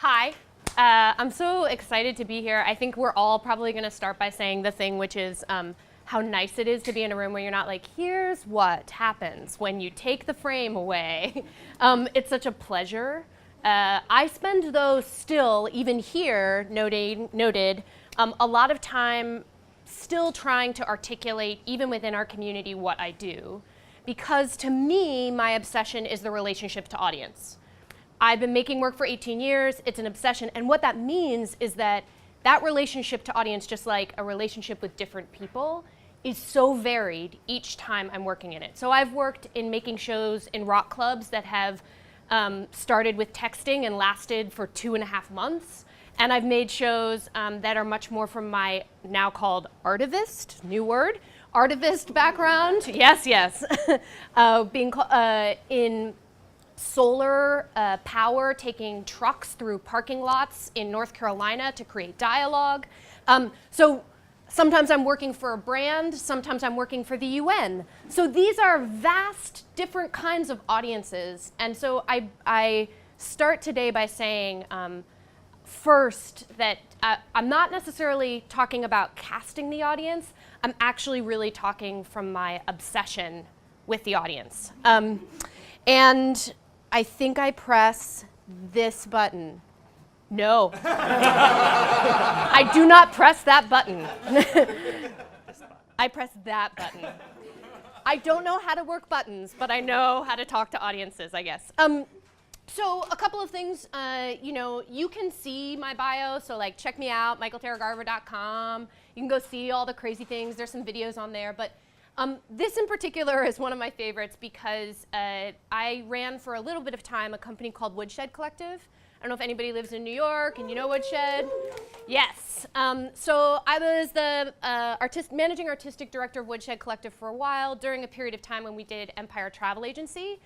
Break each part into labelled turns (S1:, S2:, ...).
S1: Hi. I'm so excited to be here. I think we're all probably going to start by saying the thing, which is how nice it is to be in a room where you're not like, here's what happens when you take the frame away. It's such a pleasure. I spend, though, still, even here, noted a lot of time still trying to articulate, even within our community, what I do. Because to me, my obsession is the relationship to audience. I've been making work for 18 years, it's an obsession, and what that means is that that relationship to audience, just like a relationship with different people, is so varied each time I'm working in it. So I've worked in making shows in rock clubs that have started with texting and lasted for 2.5 months. And I've made shows that are much more from my now called artivist, new word, artivist background. Yes, yes. Being in solar power, taking trucks through parking lots in North Carolina to create dialogue. So sometimes I'm working for a brand, sometimes I'm working for the UN. So these are vast, different kinds of audiences. And so I start today by saying, first, that I'm not necessarily talking about casting the audience. I'm actually really talking from my obsession with the audience. And I think I press this button. No. I do not press that button. I press that button. I don't know how to work buttons, but I know how to talk to audiences, I guess. So a couple of things, you can see my bio, so like check me out, MikhaelTaraGarver.com. You can go see all the crazy things. There's some videos on there, but this in particular is one of my favorites because I ran for a little bit of time a company called Woodshed Collective. I don't know if anybody lives in New York and you know Woodshed. Yes. So I was the managing artistic director of Woodshed Collective for a while during a period of time when we did Empire Travel Agency.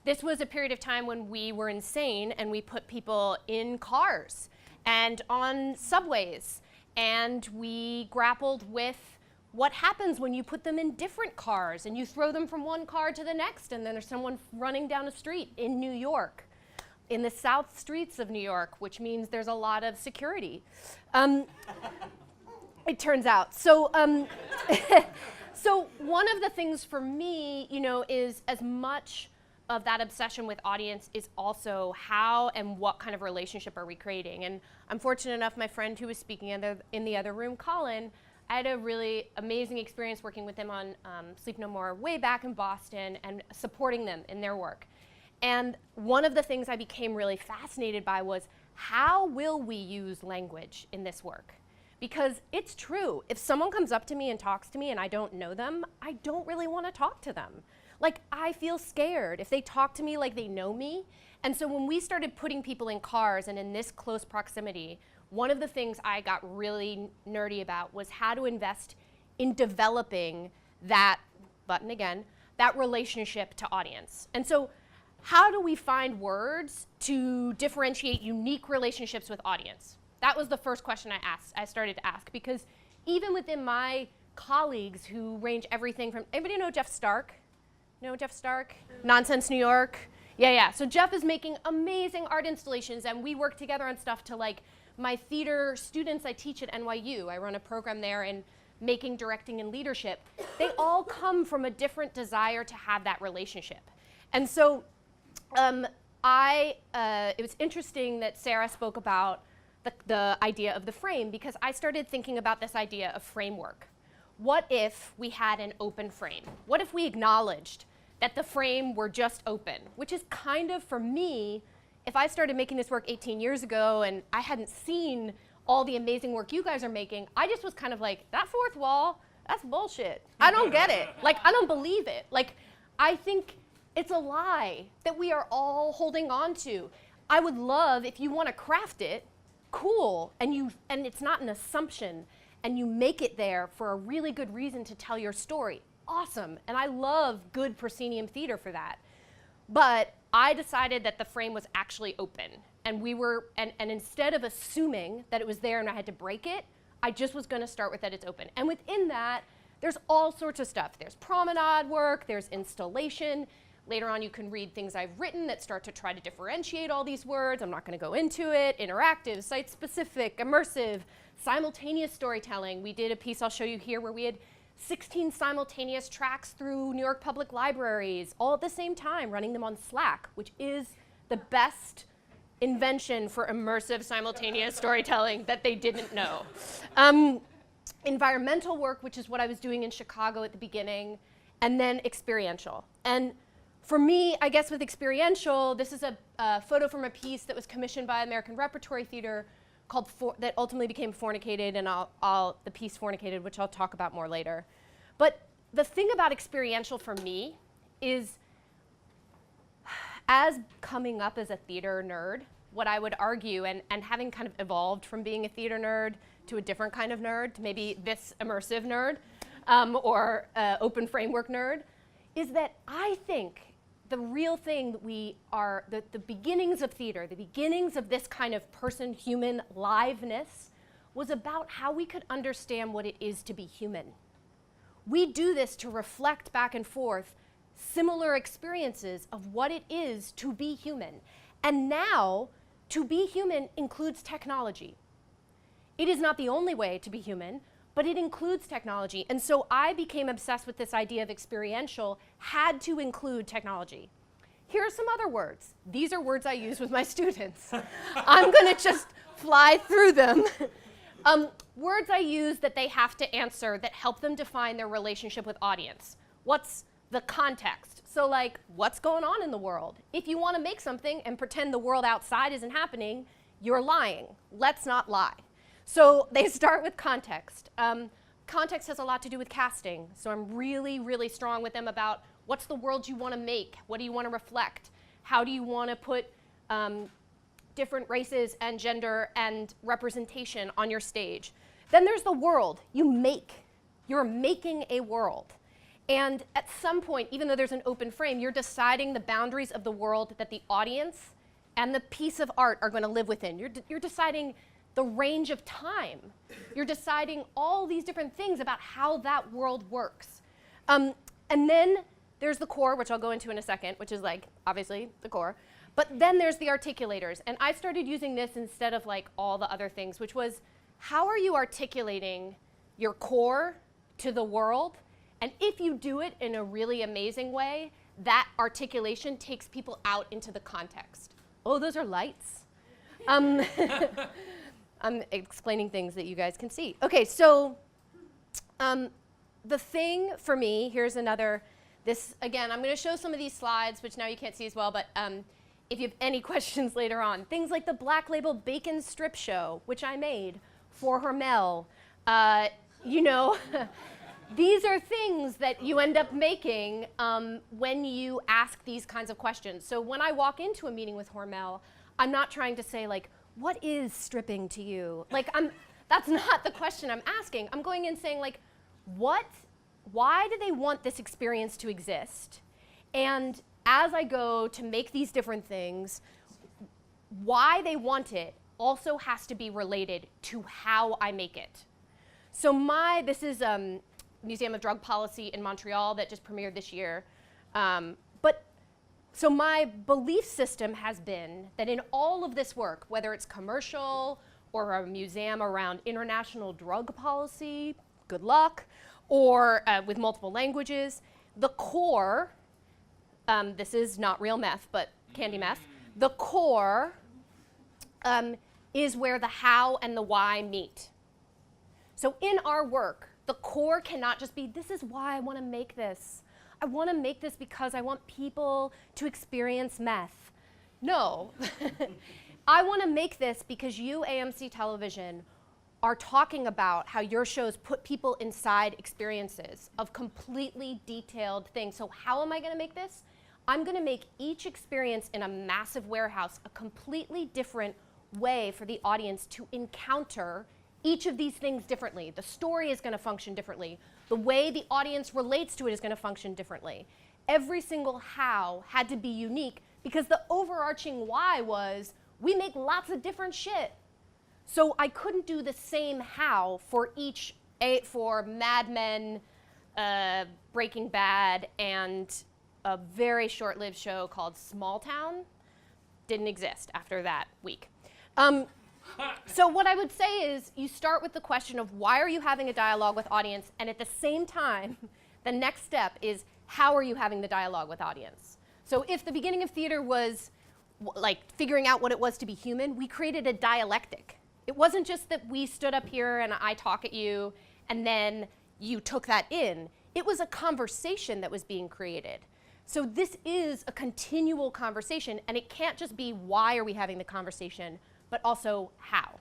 S1: This was a period of time when we were insane and we put people in cars and on subways, and we grappled with what happens when you put them in different cars and you throw them from one car to the next, and then there's someone running down a street in New York, in the south streets of New York, which means there's a lot of security. It turns out. So, so one of the things for me, is as much of that obsession with audience is also how and what kind of relationship are we creating. And I'm fortunate enough, my friend who was speaking in the other room, Colin, I had a really amazing experience working with them on Sleep No More way back in Boston and supporting them in their work. And one of the things I became really fascinated by was, how will we use language in this work? Because it's true, if someone comes up to me and talks to me and I don't know them, I don't really want to talk to them. Like, I feel scared if they talk to me like they know me. And so when we started putting people in cars and in this close proximity, one of the things I got really nerdy about was how to invest in developing that, button again, that relationship to audience. And so how do we find words to differentiate unique relationships with audience? That was the first question I started to ask, because even within my colleagues who range everything from, anybody know Jeff Stark? Know Jeff Stark? Nonsense New York? Yeah. So Jeff is making amazing art installations, and we work together on stuff to, like, my theater students I teach at NYU. I run a program there in making, directing, and leadership. They all come from a different desire to have that relationship. And so it was interesting that Sarah spoke about the idea of the frame, because I started thinking about this idea of framework. What if we had an open frame? What if we acknowledged that the frame were just open? Which is kind of, for me, if I started making this work 18 years ago and I hadn't seen all the amazing work you guys are making, I just was kind of like, that fourth wall, that's bullshit. I don't get it. Like, I don't believe it. Like, I think it's a lie that we are all holding on to. I would love, if you want to craft it, cool, and it's not an assumption, and you make it there for a really good reason to tell your story. Awesome, and I love good proscenium theater for that. But I decided that the frame was actually open, and and instead of assuming that it was there and I had to break it, I just was going to start with that it's open. And within that, there's all sorts of stuff. There's promenade work, there's installation, Later on, you can read things I've written that start to try to differentiate all these words. I'm not going to go into it. Interactive, site-specific, immersive, simultaneous storytelling. We did a piece I'll show you here where we had 16 simultaneous tracks through New York Public Libraries, all at the same time, running them on Slack, which is the best invention for immersive simultaneous storytelling that they didn't know. Environmental work, which is what I was doing in Chicago at the beginning, and then experiential. And for me, I guess with experiential, this is a photo from a piece that was commissioned by American Repertory Theater called that ultimately became Fornicated, and the piece Fornicated, which I'll talk about more later. But the thing about experiential for me is, as coming up as a theater nerd, what I would argue, and having kind of evolved from being a theater nerd to a different kind of nerd, to maybe this immersive nerd, or open framework nerd, is that I think the real thing that we are, the beginnings of theater, the beginnings of this kind of person-human liveness, was about how we could understand what it is to be human. We do this to reflect back and forth similar experiences of what it is to be human. And now, to be human includes technology. It is not the only way to be human, but it includes technology. And so I became obsessed with this idea of experiential had to include technology. Here are some other words. These are words I use with my students. I'm going to just fly through them. Words I use that they have to answer that help them define their relationship with audience. What's the context? So like, what's going on in the world? If you want to make something and pretend the world outside isn't happening, you're lying. Let's not lie. So they start with context. Context has a lot to do with casting. So I'm really, really strong with them about what's the world you want to make? What do you want to reflect? How do you want to put different races and gender and representation on your stage? Then there's the world you make. You're making a world. And at some point, even though there's an open frame, you're deciding the boundaries of the world that the audience and the piece of art are going to live within. You're deciding the range of time. You're deciding all these different things about how that world works. And then there's the core, which I'll go into in a second, which is like, obviously, the core. But then there's the articulators. And I started using this instead of like all the other things, which was, how are you articulating your core to the world? And if you do it in a really amazing way, that articulation takes people out into the context. Oh, those are lights. I'm explaining things that you guys can see. Okay, so the thing for me, here's another, again, I'm going to show some of these slides, which now you can't see as well, but if you have any questions later on, things like the Black Label Bacon Strip Show, which I made for Hormel, you know, these are things that you end up making when you ask these kinds of questions. So when I walk into a meeting with Hormel, I'm not trying to say like, what is stripping to you? Like, that's not the question I'm asking. I'm going in saying like, why do they want this experience to exist? And as I go to make these different things, why they want it also has to be related to how I make it. So this is Museum of Drug Policy in Montreal that just premiered this year. So my belief system has been that in all of this work, whether it's commercial or a museum around international drug policy, good luck, or with multiple languages, the core, this is not real meth, but candy meth, the core is where the how and the why meet. So in our work, the core cannot just be, this is why I want to make this. I want to make this because I want people to experience meth. No. I want to make this because you, AMC Television, are talking about how your shows put people inside experiences of completely detailed things. So how am I going to make this? I'm going to make each experience in a massive warehouse a completely different way for the audience to encounter each of these things differently. The story is going to function differently. The way the audience relates to it is going to function differently. Every single how had to be unique because the overarching why was we make lots of different shit. So I couldn't do the same how for for Mad Men, Breaking Bad, and a very short-lived show called Small Town. Didn't exist after that week. So what I would say is you start with the question of why are you having a dialogue with audience, and at the same time, the next step is how are you having the dialogue with audience? So if the beginning of theater was like figuring out what it was to be human, we created a dialectic. It wasn't just that we stood up here and I talk at you and then you took that in. It was a conversation that was being created. So this is a continual conversation, and it can't just be why are we having the conversation, but also how.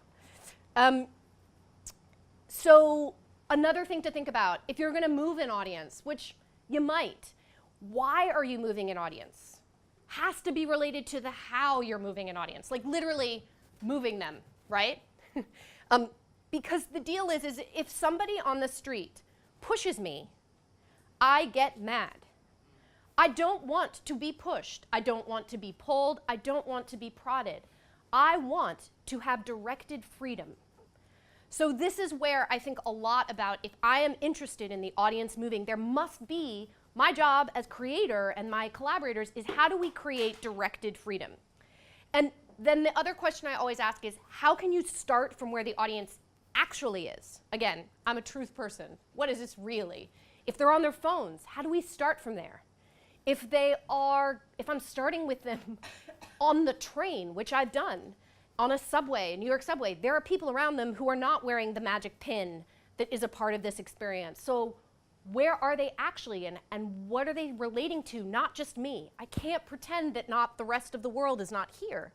S1: So another thing to think about, if you're gonna move an audience, which you might, why are you moving an audience? Has to be related to the how you're moving an audience, like literally moving them, right? Because the deal is if somebody on the street pushes me, I get mad. I don't want to be pushed. I don't want to be pulled. I don't want to be prodded. I want to have directed freedom. So this is where I think a lot about if I am interested in the audience moving, there must be, my job as creator and my collaborators is how do we create directed freedom? And then the other question I always ask is how can you start from where the audience actually is? Again, I'm a truth person. What is this really? If they're on their phones, how do we start from there? If I'm starting with them on the train, which I've done, on a subway, New York subway, there are people around them who are not wearing the magic pin that is a part of this experience. So where are they actually and what are they relating to? Not just me. I can't pretend that not the rest of the world is not here.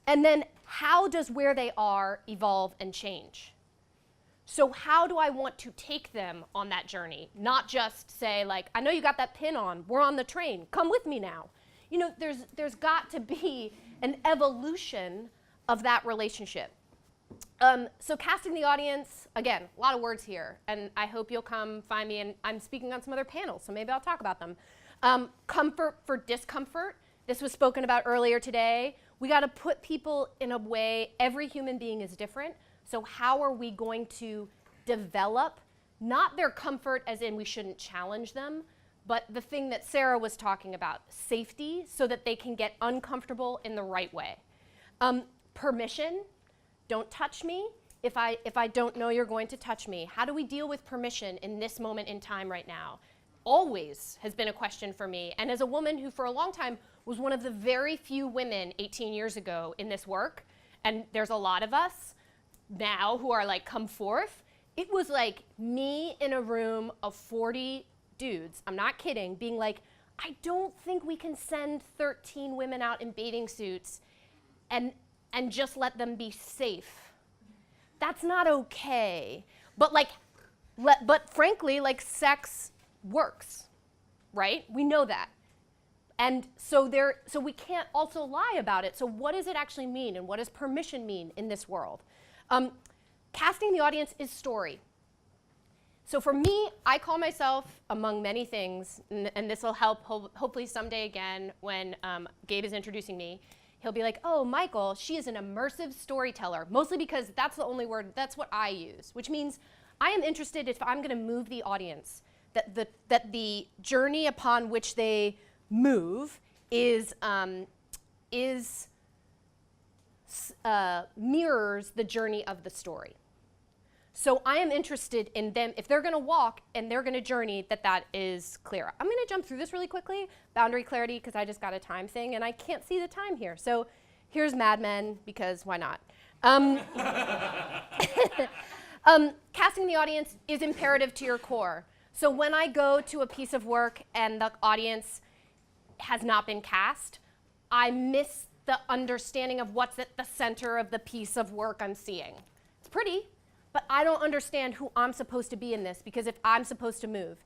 S1: And then how does where they are evolve and change? So how do I want to take them on that journey? Not just say like, I know you got that pin on, we're on the train, come with me now. You know, there's got to be an evolution of that relationship. So casting the audience, again, a lot of words here, and I hope you'll come find me, and I'm speaking on some other panels, so maybe I'll talk about them. Comfort for discomfort, this was spoken about earlier today. We gotta put people in a way, every human being is different, so how are we going to develop, not their comfort as in we shouldn't challenge them, but the thing that Sarah was talking about, safety, so that they can get uncomfortable in the right way. Permission, don't touch me if I don't know you're going to touch me. How do we deal with permission in this moment in time right now? Always has been a question for me. And as a woman who for a long time was one of the very few women 18 years ago in this work, and there's a lot of us now who are like come forth, it was like me in a room of 40 dudes, I'm not kidding, being like, I don't think we can send 13 women out in bathing suits and just let them be safe. That's not okay. But like, but frankly, like sex works, right? We know that. And so we can't also lie about it. So what does it actually mean, and what does permission mean in this world? Casting the audience is story. So for me, I call myself, among many things, and this will help hopefully someday again when Gabe is introducing me, he'll be like, oh, Michael, she is an immersive storyteller, mostly because that's the only word, that's what I use, which means I am interested if I'm gonna move the audience, that the journey upon which they move mirrors the journey of the story. So I am interested in them, if they're gonna walk and they're gonna journey, that is clear. I'm gonna jump through this really quickly, boundary clarity, because I just got a time thing and I can't see the time here. So here's Mad Men, because why not? Casting the audience is imperative to your core. So when I go to a piece of work and the audience has not been cast, I miss the understanding of what's at the center of the piece of work I'm seeing. It's pretty, but I don't understand who I'm supposed to be in this, because if I'm supposed to move.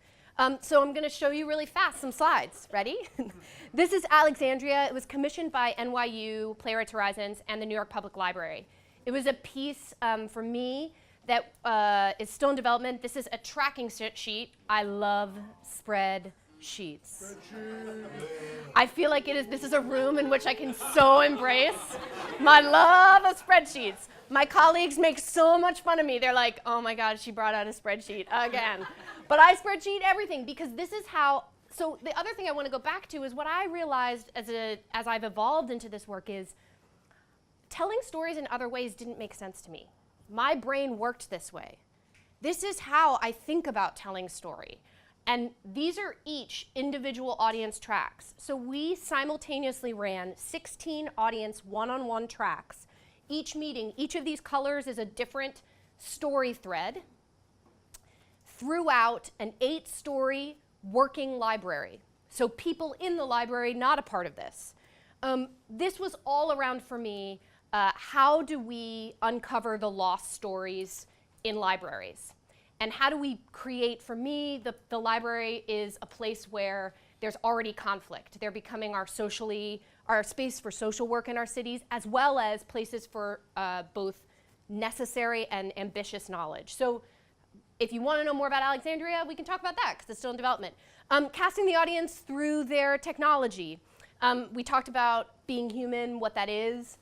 S1: So I'm gonna show you really fast some slides. Ready? This is Alexandria. It was commissioned by NYU, Playwrights Horizons, and the New York Public Library. It was a piece for me that is still in development. This is a tracking sheet. I love spreadsheets. I feel like this is a room in which I can so embrace my love of spreadsheets. My colleagues make so much fun of me. They're like, oh my God, she brought out a spreadsheet again. But I spreadsheet everything because this is how So the other thing I want to go back to is what I realized as I've evolved into this work is telling stories in other ways didn't make sense to me. My brain worked this way. This is how I think about telling story. And these are each individual audience tracks. So we simultaneously ran 16 audience one-on-one tracks. Each meeting, each of these colors is a different story thread throughout an 8-story working library. So people in the library, not a part of this. This was all around for me, how do we uncover the lost stories in libraries? And how do we create, for me, the library is a place where there's already conflict. They're becoming our space for social work in our cities, as well as places for both necessary and ambitious knowledge. So if you want to know more about Alexandria, we can talk about that, because it's still in development. Casting the audience through their technology. We talked about being human, what that is.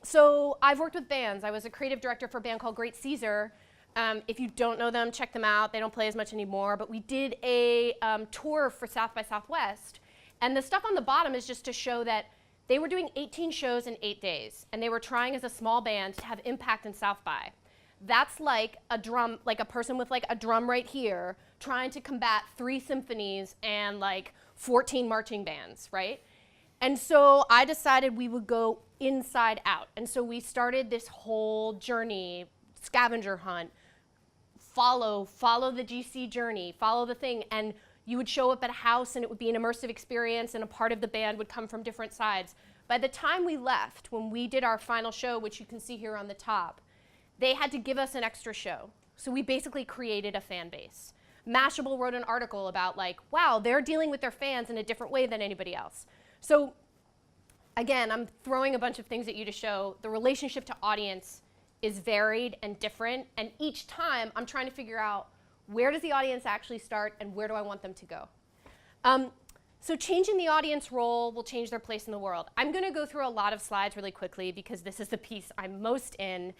S1: So I've worked with bands. I was a creative director for a band called Great Caesar. If you don't know them, check them out. They don't play as much anymore. But we did a tour for South by Southwest. And the stuff on the bottom is just to show that they were doing 18 shows in 8 days. And they were trying as a small band to have impact in South by. That's like a person with like a drum right here trying to combat 3 symphonies and like 14 marching bands, right? And so I decided we would go inside out. And so we started this whole journey, scavenger hunt, follow the GC journey, follow the thing, and you would show up at a house and it would be an immersive experience and a part of the band would come from different sides. By the time we left, when we did our final show, which you can see here on the top, they had to give us an extra show. So we basically created a fan base. Mashable wrote an article about like, wow, they're dealing with their fans in a different way than anybody else. So again, I'm throwing a bunch of things at you to show the relationship to audience is varied and different, and each time I'm trying to figure out where does the audience actually start and where do I want them to go. So changing the audience role will change their place in the world. I'm going to go through a lot of slides really quickly because this is the piece I'm most in.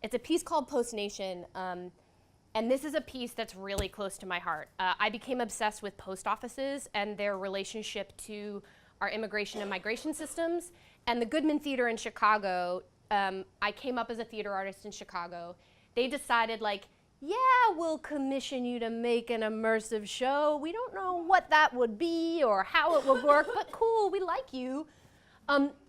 S1: It's a piece called Post Nation, and this is a piece that's really close to my heart. I became obsessed with post offices and their relationship to our immigration and migration systems, and the Goodman Theater in Chicago. I came up as a theater artist in Chicago. They decided like, yeah, we'll commission you to make an immersive show. We don't know what that would be or how it would work, but cool, we like you.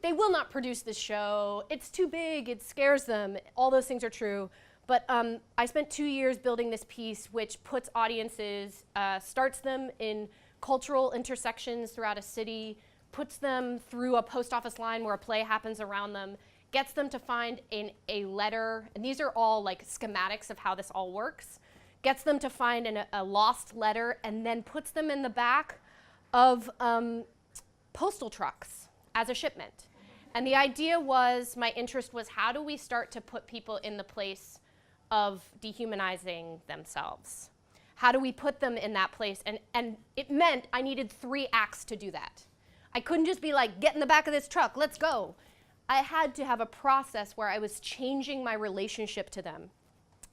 S1: They will not produce this show. It's too big, it scares them. All those things are true. But I spent 2 years building this piece which puts audiences, starts them in cultural intersections throughout a city, puts them through a post office line where a play happens around them, gets them to find a letter, and these are all like schematics of how this all works, gets them to find a lost letter, and then puts them in the back of postal trucks as a shipment. And the idea was, my interest was, how do we start to put people in the place of dehumanizing themselves? How do we put them in that place? And it meant I needed 3 acts to do that. I couldn't just be like, get in the back of this truck, let's go. I had to have a process where I was changing my relationship to them.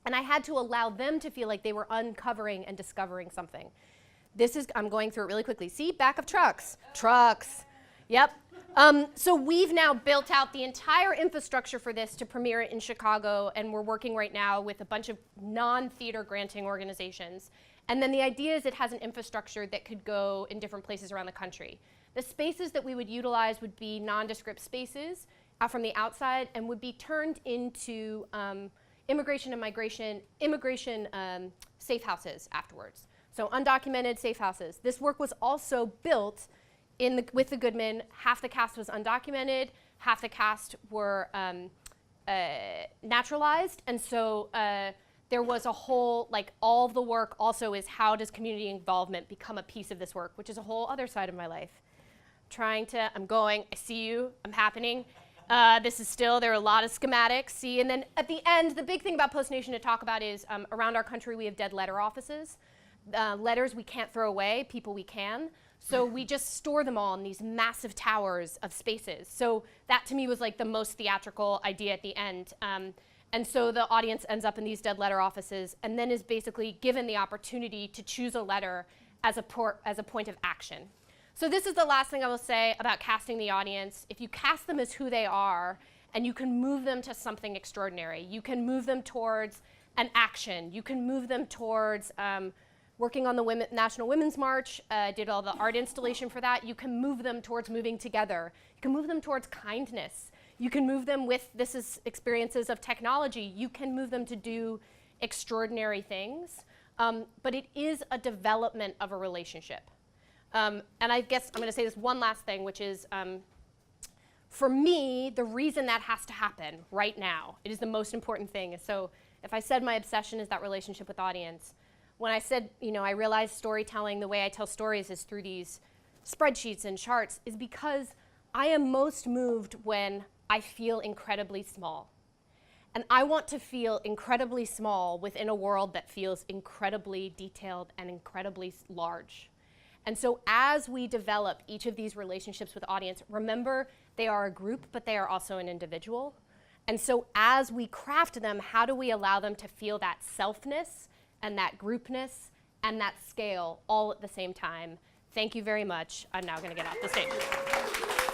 S1: And I had to allow them to feel like they were uncovering and discovering something. I'm going through it really quickly. See, back of trucks. Trucks. Yep. So we've now built out the entire infrastructure for this to premiere it in Chicago, and we're working right now with a bunch of non-theater granting organizations. And then the idea is it has an infrastructure that could go in different places around the country. The spaces that we would utilize would be nondescript spaces from the outside and would be turned into immigration and migration, safe houses afterwards. So undocumented safe houses. This work was also built with the Goodman. Half the cast was undocumented, half the cast were naturalized, and so there was a whole, like, all of the work also is how does community involvement become a piece of this work, which is a whole other side of my life. I'm going, I see you, I'm happening. This is still, there are a lot of schematics, see, and then at the end, the big thing about Post Nation to talk about is around our country we have dead letter offices. Letters we can't throw away, people we can. So we just store them all in these massive towers of spaces. So that to me was like the most theatrical idea at the end. And so the audience ends up in these dead letter offices and then is basically given the opportunity to choose a letter as a point of action. So this is the last thing I will say about casting the audience. If you cast them as who they are, and you can move them to something extraordinary, you can move them towards an action, you can move them towards working on the National Women's March, did all the art installation for that. You can move them towards moving together. You can move them towards kindness. You can move them with, this is experiences of technology. You can move them to do extraordinary things. But it is a development of a relationship. And I guess I'm going to say this one last thing, which is, for me, the reason that has to happen right now, it is the most important thing. So if I said my obsession is that relationship with audience, when I said, I realized storytelling, the way I tell stories is through these spreadsheets and charts, is because I am most moved when I feel incredibly small. And I want to feel incredibly small within a world that feels incredibly detailed and incredibly large. And so as we develop each of these relationships with audience, remember they are a group, but they are also an individual. And so as we craft them, how do we allow them to feel that selfness and that groupness and that scale all at the same time? Thank you very much. I'm now going to get off the stage.